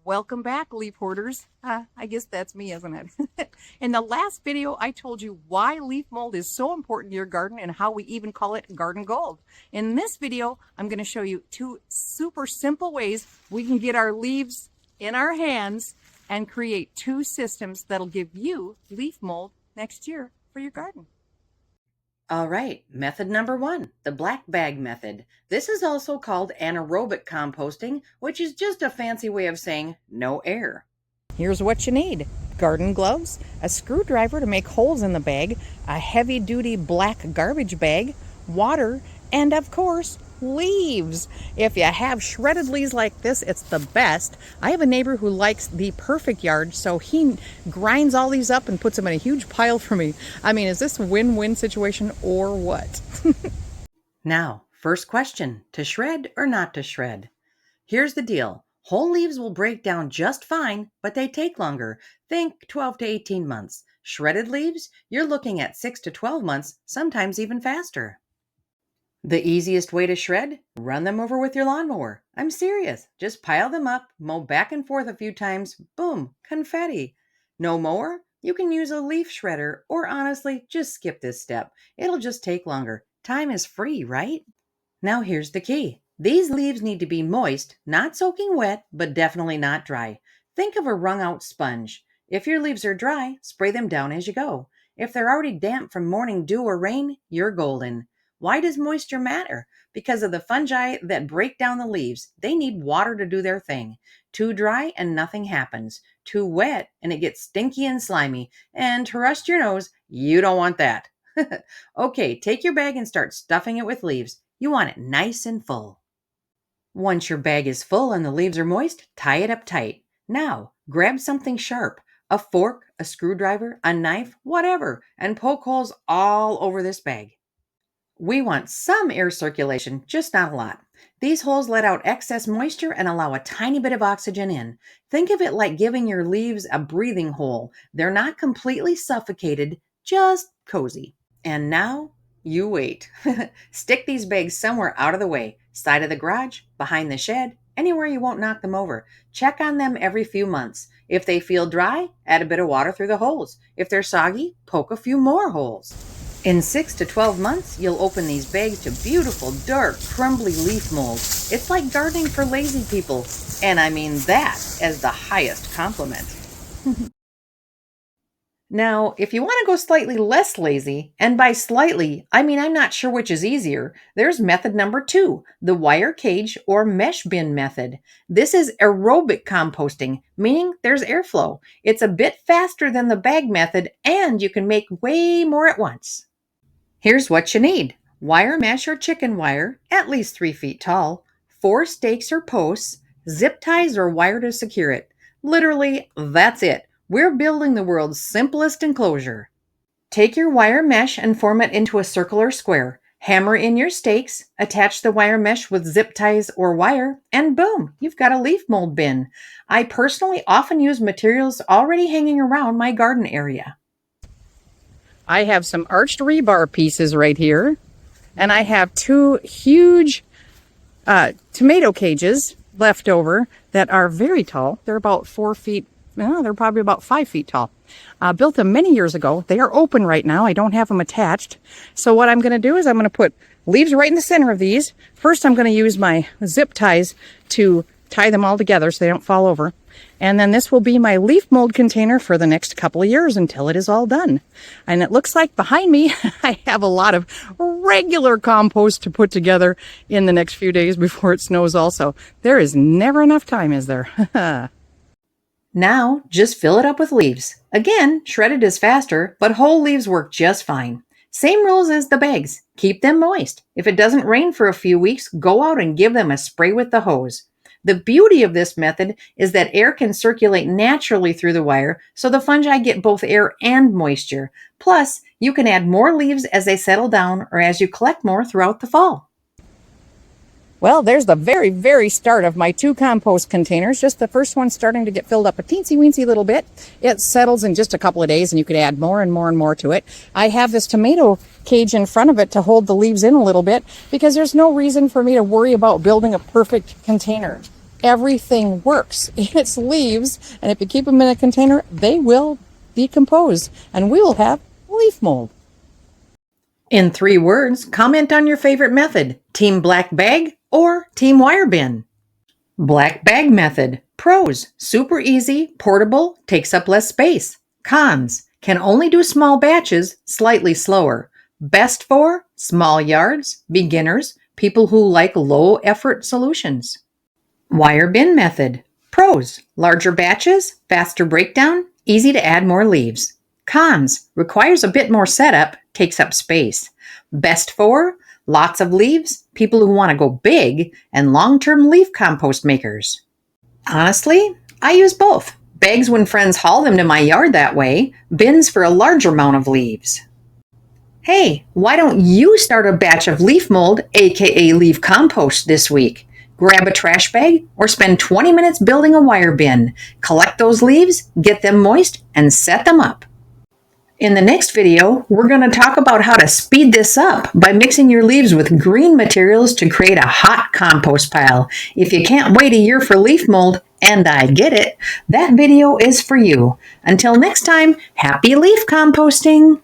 Welcome back, leaf hoarders. I guess that's me, isn't it? In the last video, I told you why leaf mold is so important to your garden and how we even call it garden gold. In this video, I'm going to show you two super simple ways we can get our leaves in our hands and create two systems that'll give you leaf mold next year for your garden. All right, method number 1, the black bag method. This is also called anaerobic composting, which is just a fancy way of saying no air. Here's what you need: garden gloves, a screwdriver to make holes in the bag, a heavy-duty black garbage bag, water, and of course, leaves. If you have shredded leaves like this, it's the best. I have a neighbor who likes the perfect yard, so he grinds all these up and puts them in a huge pile for me. I mean, is this a win-win situation or what? Now, first question, to shred or not to shred? Here's the deal. Whole leaves will break down just fine, but they take longer. Think 12 to 18 months. Shredded leaves, you're looking at 6 to 12 months, sometimes even faster. The easiest way to shred? Run them over with your lawnmower. I'm serious. Just pile them up, mow back and forth a few times, boom, confetti. No mower? You can use a leaf shredder, or honestly, just skip this step. It'll just take longer. Time is free, right? Now here's the key. These leaves need to be moist, not soaking wet, but definitely not dry. Think of a wrung out sponge. If your leaves are dry, spray them down as you go. If they're already damp from morning dew or rain, you're golden. Why does moisture matter? Because of the fungi that break down the leaves. They need water to do their thing. Too dry and nothing happens. Too wet and it gets stinky and slimy. And trust your nose, you don't want that. Okay, take your bag and start stuffing it with leaves. You want it nice and full. Once your bag is full and the leaves are moist, tie it up tight. Now, grab something sharp. A fork, a screwdriver, a knife, whatever, and poke holes all over this bag. We want some air circulation, just not a lot. These holes let out excess moisture and allow a tiny bit of oxygen in. Think of it like giving your leaves a breathing hole. They're not completely suffocated, just cozy. And now, you wait. Stick these bags somewhere out of the way. Side of the garage, behind the shed, anywhere you won't knock them over. Check on them every few months. If they feel dry, add a bit of water through the holes. If they're soggy, poke a few more holes. In 6 to 12 months, you'll open these bags to beautiful, dark, crumbly leaf mold. It's like gardening for lazy people. And I mean that as the highest compliment. Now, if you want to go slightly less lazy, and by slightly, I mean I'm not sure which is easier, there's method number 2, the wire cage or mesh bin method. This is aerobic composting, meaning there's airflow. It's a bit faster than the bag method, and you can make way more at once. Here's what you need: wire mesh or chicken wire, at least 3 feet tall, 4 stakes or posts, zip ties or wire to secure it. Literally, that's it. We're building the world's simplest enclosure. Take your wire mesh and form it into a circle or square. Hammer in your stakes, attach the wire mesh with zip ties or wire, and boom, you've got a leaf mold bin. I personally often use materials already hanging around my garden area. I have some arched rebar pieces right here, and I have 2 huge tomato cages left over that are very tall. They're about 4 feet. They're probably about 5 feet tall. Built them many years ago. They are open right now. I don't have them attached. So what I'm going to do is I'm going to put leaves right in the center of these. First, I'm going to use my zip ties to tie them all together so they don't fall over. And then this will be my leaf mold container for the next couple of years until it is all done. And it looks like behind me, I have a lot of regular compost to put together in the next few days before it snows also. There is never enough time, is there? Now, just fill it up with leaves. Again, shredded is faster, but whole leaves work just fine. Same rules as the bags. Keep them moist. If it doesn't rain for a few weeks, go out and give them a spray with the hose. The beauty of this method is that air can circulate naturally through the wire, so the fungi get both air and moisture. Plus, you can add more leaves as they settle down or as you collect more throughout the fall. Well, there's the very, very start of my 2 compost containers. Just the first one starting to get filled up a teensy-weensy little bit. It settles in just a couple of days, and you could add more and more and more to it. I have this tomato cage in front of it to hold the leaves in a little bit because there's no reason for me to worry about building a perfect container. everything works. It's leaves, and if you keep them in a container, they will decompose, and we will have leaf mold. In 3 words, comment on your favorite method, Team Black Bag or Team Wire Bin. Black Bag Method. Pros: super easy, portable, takes up less space. Cons: can only do small batches, slightly slower. Best for small yards, beginners, people who like low effort solutions. Wire Bin Method. Pros: larger batches, faster breakdown, easy to add more leaves. Cons: requires a bit more setup, takes up space. Best for lots of leaves, people who want to go big, and long-term leaf compost makers. Honestly, I use both. Bags when friends haul them to my yard that way, bins for a larger amount of leaves. Hey, why don't you start a batch of leaf mold, aka leaf compost, this week? Grab a trash bag or spend 20 minutes building a wire bin. Collect those leaves, get them moist, and set them up. In the next video, we're going to talk about how to speed this up by mixing your leaves with green materials to create a hot compost pile. If you can't wait a year for leaf mold, and I get it, that video is for you. Until next time, happy leaf composting!